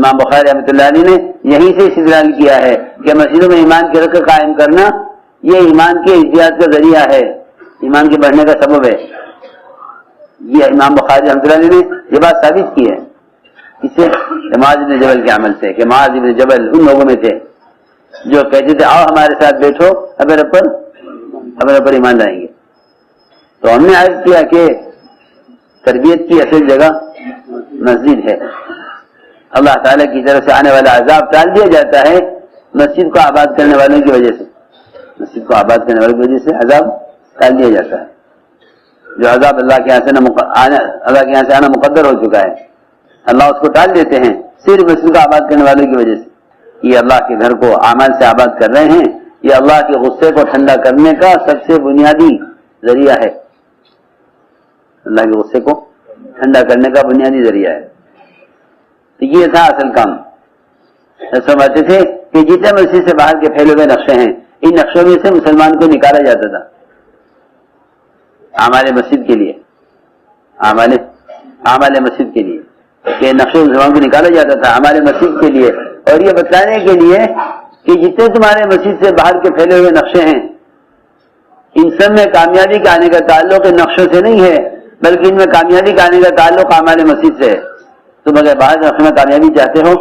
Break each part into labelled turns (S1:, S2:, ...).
S1: امام بخاری رحمۃ اللہ علیہ نے یہیں سے استدلال کیا ہے کہ مسجدوں میں ایمان کی رکھ قائم کرنا یہ ایمان کے ازدیاد کا ذریعہ ہے، ایمان کے بڑھنے کا سبب ہے۔ یہ امام بخاری رحمۃ اللہ علیہ نے یہ بات ثابت کی ہے اس سے معاذ بن جبل کے عمل سے، کہ معاذ بن جبل ان لوگوں میں تھے جو کہتے تھے آؤ ہمارے ساتھ بیٹھو اگر پر ایمان لائیں گے۔ تو ہم نے عرض کیا کہ تربیت کی اصل جگہ مسجد ہے۔ اللہ تعالیٰ کی طرف سے آنے والا عذاب ٹال دیا جاتا ہے مسجد کو آباد کرنے والوں کی وجہ سے، مسجد کو آباد کرنے والوں کی وجہ سے عذاب ٹال دیا جاتا ہے۔ جو عذاب اللہ کے یہاں سے آنا مقدر ہو چکا ہے، اللہ اس کو ٹال دیتے ہیں صرف مسجد کو آباد کرنے والوں کی وجہ سے۔ یہ اللہ کے گھر کو اعمال سے آباد کر رہے ہیں، یہ اللہ کے غصے کو ٹھنڈا کرنے کا سب سے بنیادی ذریعہ ہے، اللہ کے غصے کو ٹھنڈا کرنے کا بنیادی ذریعہ ہے۔ تو یہ تھا اصل کام۔ سمجھتے تھے کہ جتنے مسجد سے باہر کے پھیلے ہوئے نقشے ہیں، ان نقشوں میں سے مسلمان کو نکالا جاتا تھا اعمال مسجد کے لیے، اعمال مسجد کے لیے، کہ نقشے مسلمان کو نکالا جاتا تھا اعمال مسجد کے لیے، اور یہ بتانے کے لیے کہ جتنے تمہارے مسجد سے باہر کے پھیلے ہوئے نقشے ہیں، ان سب میں کامیابی کا آنے کا تعلق ان نقشوں سے نہیں ہے، بلکہ ان میں کامیابی کا آنے کا تعلق اعمال مسجد سے ہے۔ تم اگر باہر نقشے میں کامیابی چاہتے ہو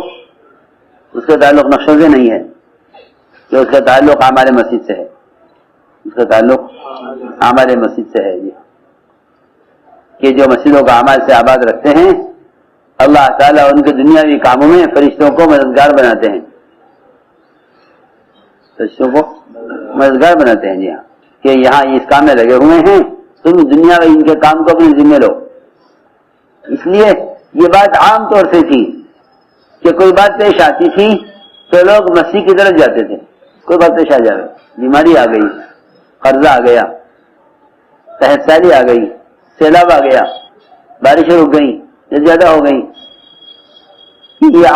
S1: اس کا تعلق نقشوں سے نہیں ہے، کہ اس کا تعلق اعمال مسجد سے ہے، اس کا تعلق اعمال مسجد سے ہے۔ جی کہ جو مسجدوں کا اعمال سے آباد رکھتے ہیں، اللہ تعالیٰ ان کے دنیاوی کاموں میں فرشتوں کو مددگار بناتے ہیں، فرشتوں کو مددگار بناتے ہیں۔ جی ہاں، کہ یہاں اس کام میں لگے ہوئے ہیں، تم دنیا میں ان کے کام کو اپنے ذمہ لو۔ اس لیے یہ بات عام طور سے تھی کہ کوئی بات پیش آتی تھی تو لوگ مسیح کی طرف جاتے تھے، کوئی بات پیش آ جائے، بیماری آ گئی، قرضہ آ گیا، قحط سالی آ گئی، سیلاب آ گیا، بارشیں رک گئیں یا زیادہ ہو گئیں، یہ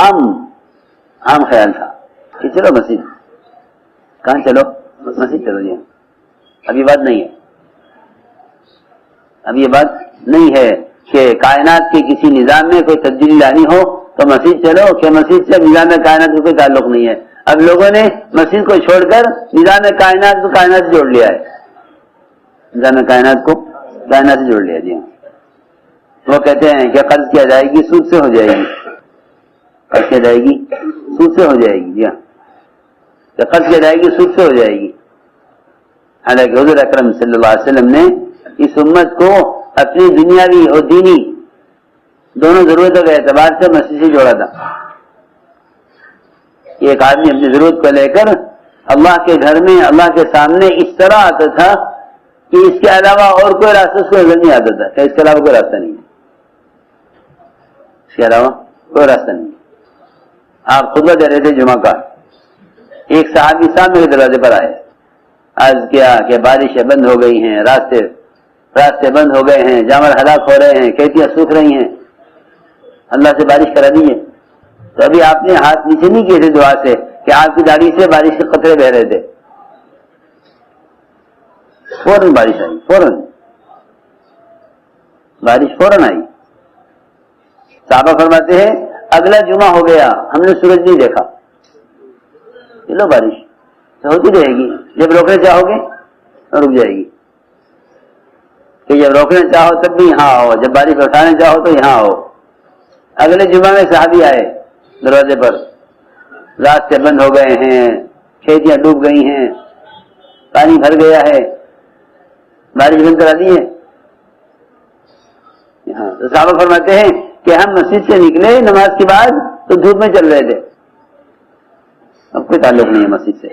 S1: عام خیال تھا کہ چلو مسجد، کہاں چلو؟ مسجد چلو۔ جی اب یہ بات نہیں ہے، اب یہ بات نہیں ہے کہ کائنات کے کسی نظام میں کوئی تبدیلی لانی ہو تو مسجد چلو، کہ مسجد سے نظام کائنات کا کوئی تعلق نہیں ہے۔ اب لوگوں نے مسجد کو چھوڑ کر نظام کائنات کو کائنات سے جوڑ لیا ہے، نظام کائنات کو کائنات سے جوڑ لیا۔ جی وہ کہتے ہیں کہ قرض کیا جائے گی سود سے ہو جائے گی، قرض کیا جائے گی سود سے ہو جائے گی۔ جی کہ قرض کیا جائے گی سود سے ہو جائے گی، حالانکہ حضور اکرم صلی اللہ علیہ وسلم نے اس امت کو اپنی دنیاوی اور دینی دونوں ضرورتوں کے اعتبار سے مسجد سے جوڑا تھا۔ ایک آدمی اپنی ضرورت کو لے کر اللہ کے گھر میں اللہ کے سامنے اس طرح آتا تھا کہ اس کے علاوہ اور کوئی راستہ اس کو نظر نہیں آتا تھا، کہ اس کے علاوہ کوئی راستہ نہیں ہے، اس کے علاوہ کوئی راستہ نہیں ہے۔ آپ خطبہ دے رہے تھے جمعہ کا، ایک صحابی صاحب میرے دروازے پر آئے، عرض کیا کہ بارشیں بند ہو گئی ہیں، راستے بند ہو گئے ہیں، جانور ہلاک ہو رہے ہیں، کھیتیاں سوکھ رہی ہیں، اللہ سے بارش کرا دیجیے۔ تو ابھی آپ نے ہاتھ نیچے نہیں کیے تھے دعا سے کہ آپ کی داڑھی سے بارش کے قطرے بہ رہے تھے، فوراً بارش آئی، فوراً بارش فوراً آئی۔ صحابہ فرماتے ہیں اگلا جمعہ ہو گیا ہم نے سورج نہیں دیکھا، چلو بارش تو ہوتی رہے گی، جب روکنے چاہو گے رک جائے گی، کہ جب روکنے چاہو تب بھی یہاں آؤ، جب بارش اٹھانے چاہو تو یہاں آؤ۔ اگلے جمعہ میں صحابی آئے دروازے پر، راستے بند ہو گئے ہیں، کھیتیاں ڈوب گئی ہیں، پانی بھر گیا ہے، بارش بند کرا دی ہے۔ تو صحابہ فرماتے ہیں کہ ہم مسجد سے نکلے نماز کے بعد تو دھوپ میں چل رہے تھے، اب کوئی تعلق نہیں ہے مسجد سے۔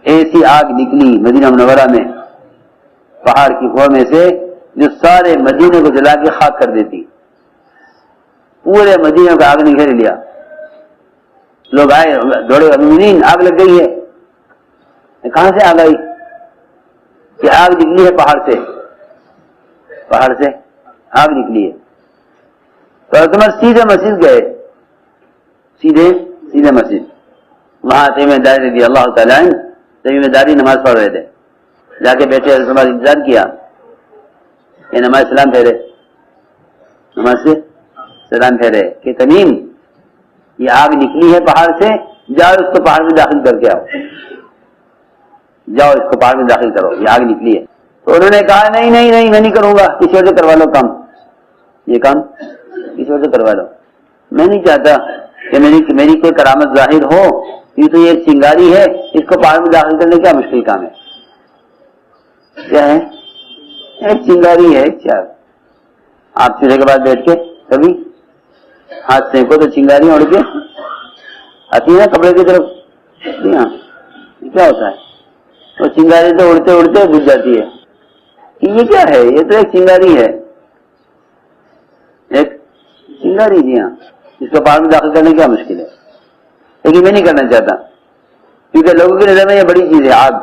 S1: ایسی آگ نکلی مدینہ منورہ میں پہاڑ کی گھوڑ میں سے جو سارے مدینے کو جلا کے خاک کر دیتی، پورے مدینے کو آگ نے گھیر لیا۔ لوگ آئے دوڑے، مومنین آگ لگ گئی ہے۔ کہاں سے آگ آئی؟ کہ آگ نکلی ہے پہاڑ سے آگ نکلی ہے۔ تو عمر سیدھے مسجد گئے، سیدھے مسجد، وہاں تمیم داری رضی اللہ تعالیٰ عنہ تمیم داری نماز پڑھ رہے تھے، جا کے بیٹھے انتظار کیا کہ نماز سلام پھیرے، نماز سے سلام پھیرے کہ تمیم یہ آگ نکلی ہے پہاڑ سے، جاؤ اس کو پہاڑ میں داخل کر کے آؤ، جاؤ اس کو پہاڑ میں داخل کرو، یہ آگ نکلی ہے۔ تو انہوں نے کہا نہیں نہیں نہیں میں نہیں کروں گا، کسی اور سے کروا لو کام، یہ کام کسی اور سے کروا لو، میں نہیں چاہتا کہ میری کوئی کرامت ظاہر ہو، یہ تو یہ ایک چنگاری ہے، اس کو پہاڑ میں داخل کرنے کیا مشکل کام ہے، کیا ہے ایک چنگاری ہے، کیا آپ چولہے کے بعد بیٹھ کے کبھی ہاتھ سینکو تو چنگاری اڑ کے آتی ہے نا کپڑے کی طرف، جی ہاں کیا ہوتا ہے وہ چنگاری تو اڑتے اڑتے بجھ جاتی ہے، کہ یہ کیا ہے، یہ تو ایک چنگاری ہے، ایک چنگاری، جی ہاں اس کو پہاڑ میں داخل کرنے کیا مشکل ہے، لیکن میں نہیں کرنا چاہتا کیونکہ لوگوں کی نظر میں یہ بڑی چیز ہے آگ،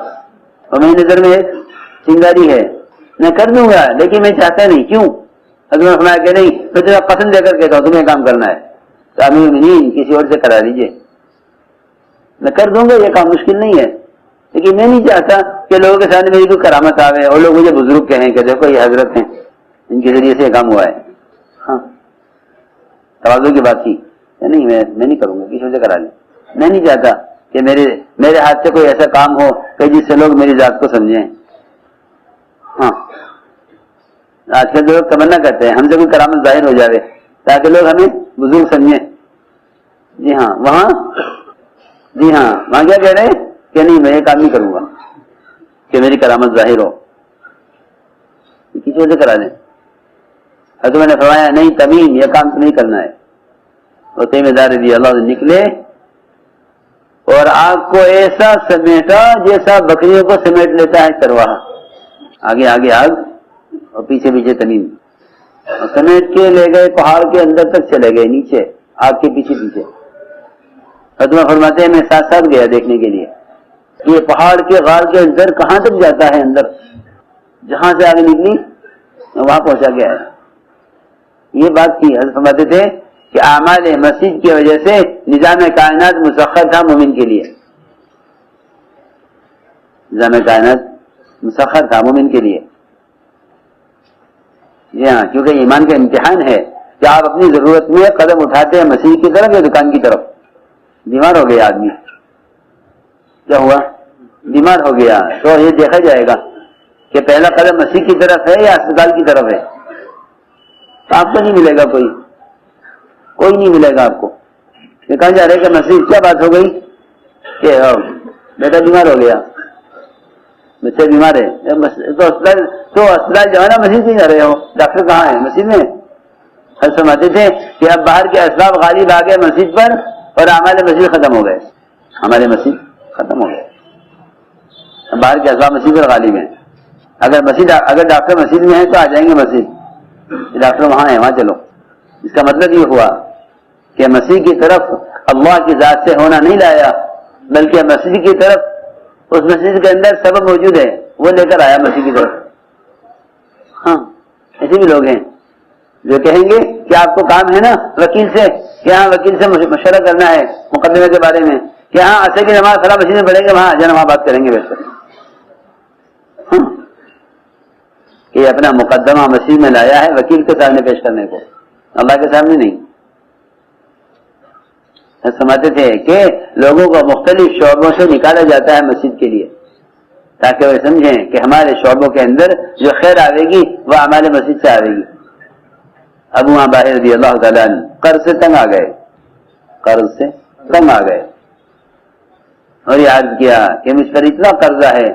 S1: اور میری نظر میں ایک چنگاری ہے، میں کر دوں گا لیکن میں چاہتا نہیں، کیوں؟ اگر میں فرمایا کہ نہیں میں تمہیں پسند دے کر کہتا ہوں تمہیں کام کرنا ہے تو امیر المومنین کسی اور سے کرا دیجیے، میں کر دوں گا، یہ کام مشکل نہیں ہے، لیکن میں نہیں چاہتا کہ لوگوں کے سامنے میری کوئی کرامت آوے اور لوگ مجھے بزرگ کہیں کہ دیکھو یہ حضرت ہیں ان کے ذریعے سے کام ہوا ہے، ہاں توازو کی بات تھی، نہیں میں نہیں کروں گا، کسی سے کرا لیں، میں نہیں چاہتا کہ میرے ہاتھ سے کوئی ایسا کام ہو کہ جس سے لوگ میری ذات کو سمجھیں، ہاں آج کل لوگ تمنا کرتے ہیں ہم سے کوئی کرامت ظاہر ہو جائے تاکہ لوگ ہمیں بزرگ سمجھیں، جی ہاں وہاں کیا کہہ رہے ہیں کہ نہیں میں یہ کام نہیں کروں گا کہ میری کرامت ظاہر ہو، کسی سے کرا لیں، تو میں نے فرمایا نہیں تمیم یہ کام تو نہیں کرنا ہے، اور تیمدار رضی اللہ عنہ نکلے اور آگ کو ایسا سمیٹا جیسا بکریوں کو سمیٹ لیتا ہے چرواہا، آگے آگے آگ اور پیچھے پیچھے تمیم، اور سمیٹ کے لے گئے پہاڑ کے اندر تک چلے گئے، نیچے آگ کے پیچھے پیچھے، اور تمہیں فرماتے ہیں میں ساتھ ساتھ گیا دیکھنے کے لیے یہ پہاڑ کے غار کے اندر کہاں تک جاتا ہے، اندر جہاں سے آگے نکلی وہاں پہنچا گیا ہے، یہ بات تھی۔ حضرت فرماتے تھے کہ اعمال مسجد کی وجہ سے نظام کائنات مسخر تھا مومن کے لیے، نظام کائنات مسخر تھا مومن کے لیے، جی ہاں کیونکہ ایمان کا امتحان ہے کہ آپ اپنی ضرورت میں قدم اٹھاتے ہیں مسجد کی طرف یا دکان کی طرف، بیمار ہو گیا آدمی، کیا ہوا بیمار ہو گیا تو یہ دیکھا جائے گا کہ پہلا قدم مسجد کی طرف ہے یا اسپتال کی طرف ہے، تو آپ کو نہیں ملے گا، کوئی نہیں ملے گا آپ کو، یہ کہا جا رہا ہے کہ مسجد کیا بات ہو گئی کہ بیٹا بیمار ہو گیا، بچہ بیمار ہے تو اسپتال جو ہے نا مسجد نہیں جا رہے ہو، ڈاکٹر کہاں ہے مسجد میں، ہم سمجھتے تھے کہ اب باہر کے اسباب غالب آ گئے مسجد پر اور ہمارے مسجد ختم ہو گئے، ہمارے مسجد ختم ہو گئے، باہر کے اسباب مسجد پر غالب ہیں، اگر ڈاکٹر مسجد میں ہے تو آ جائیں گے مسجد، ڈاکٹر وہاں ہے وہاں چلو، اس کا مطلب یہ ہوا کہ مسیح کی طرف اللہ کی ذات سے ہونا نہیں لایا بلکہ مسیح کی طرف اس مسجد کے اندر سبب موجود ہے وہ لے کر آیا مسیح کی طرف۔ ہاں ایسے بھی لوگ ہیں جو کہیں گے کہ آپ کو کام ہے نا وکیل سے، کہ ہاں وکیل سے مشورہ کرنا ہے مقدمے کے بارے میں، کہ ہاں عصر کی نماز فلاں مسجد میں پڑھیں گے وہاں آ جانا وہاں بات کریں گے بیٹھ کر، کہ اپنا مقدمہ مسجد میں لایا ہے وکیل کے سامنے پیش کرنے کو، اللہ کے سامنے نہیں۔ سمجھتے تھے کہ لوگوں کو مختلف شعبوں سے نکالا جاتا ہے مسجد کے لیے تاکہ وہ سمجھیں کہ ہمارے شعبوں کے اندر جو خیر آئے گی وہ ہمارے مسجد سے آئے گی۔ ابو باہر رضی اللہ تعالیٰ عنہ قرض سے تنگ آ گئے اور یہ عرض کیا کہ مجھ پر اتنا قرضہ ہے